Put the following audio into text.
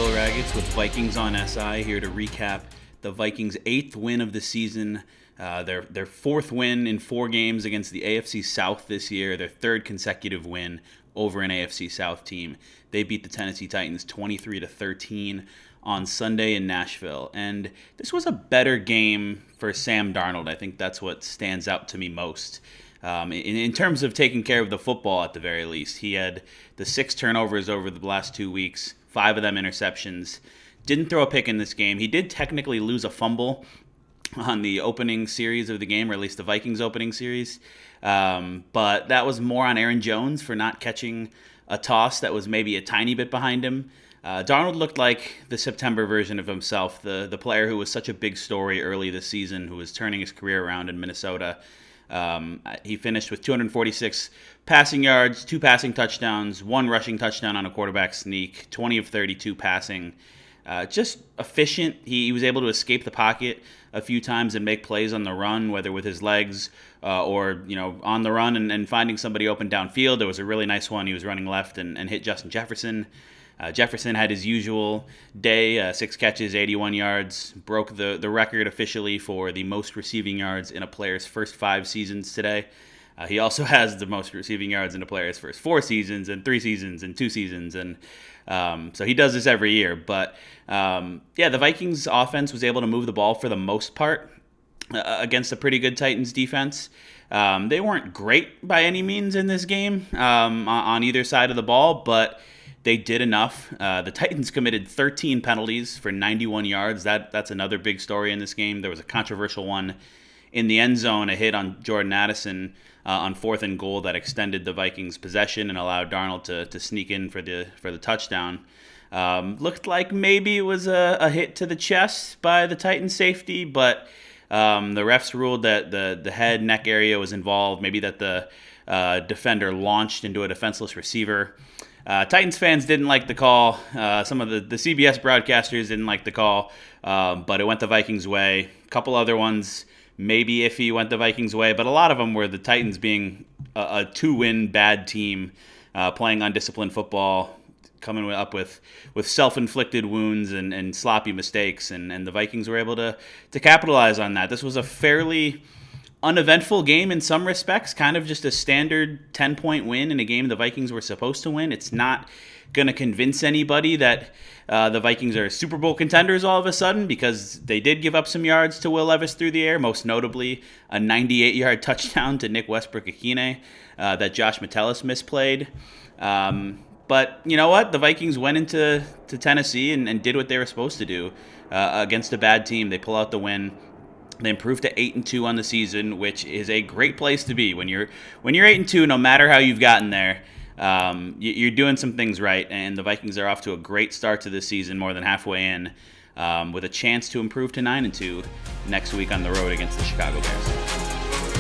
Ragatz with Vikings on SI, here to recap the Vikings' 8th win of the season, their 4th win in 4 games against the AFC South this year, their 3rd consecutive win over an AFC South team. They beat the Tennessee Titans 23-13 on Sunday in Nashville, and this was a better game for Sam Darnold. I think that's what stands out to me most. In terms of taking care of the football, at the very least, he had the 6 turnovers over the last 2 weeks, 5 of them interceptions. Didn't throw a pick in this game. He did technically lose a fumble on the opening series of the game, or at least the Vikings opening series. But that was more on Aaron Jones for not catching a toss that was maybe a tiny bit behind him. Darnold looked like the September version of himself, the player who was such a big story early this season, who was turning his career around in Minnesota. He finished with 246 passing yards, 2 passing touchdowns, 1 rushing touchdown on a quarterback sneak, 20 of 32 passing. Just efficient. He was able to escape the pocket a few times and make plays on the run, whether with his legs or on the run and finding somebody open downfield. There was a really nice one. He was running left and hit Justin Jefferson. Jefferson had his usual day, 6 catches, 81 yards, broke the record officially for the most receiving yards in a player's first 5 seasons today. He also has the most receiving yards in a player's first 4 seasons and 3 seasons and 2 seasons. And so he does this every year. But the Vikings offense was able to move the ball for the most part against a pretty good Titans defense. They weren't great by any means in this game on either side of the ball, but they did enough. The Titans committed 13 penalties for 91 yards. That's another big story in this game. There was a controversial one in the end zone, a hit on Jordan Addison on 4th and goal that extended the Vikings' possession and allowed Darnold to sneak in for the touchdown. Looked like maybe it was a hit to the chest by the Titans safety, but the refs ruled that the head, neck area was involved, maybe that the defender launched into a defenseless receiver. Titans fans didn't like the call. Some of the CBS broadcasters didn't like the call, but it went the Vikings' way. A couple other ones, maybe iffy, went the Vikings' way, but a lot of them were the Titans being a 2-win bad team, playing undisciplined football, coming up with self-inflicted wounds and sloppy mistakes, and the Vikings were able to capitalize on that. This was a fairly uneventful game in some respects, kind of just a standard 10-point win in a game the Vikings were supposed to win. It's not going to convince anybody that the Vikings are Super Bowl contenders all of a sudden, because they did give up some yards to Will Levis through the air, most notably a 98-yard touchdown to Nick Westbrook-Ikhine that Josh Metellus misplayed. But you know what? The Vikings went into Tennessee and did what they were supposed to do against a bad team. They pull out the win. They improved to 8-2 on the season, which is a great place to be. When you're 8-2, no matter how you've gotten there, you're doing some things right. And the Vikings are off to a great start to this season, more than halfway in, with a chance to improve to 9-2 next week on the road against the Chicago Bears.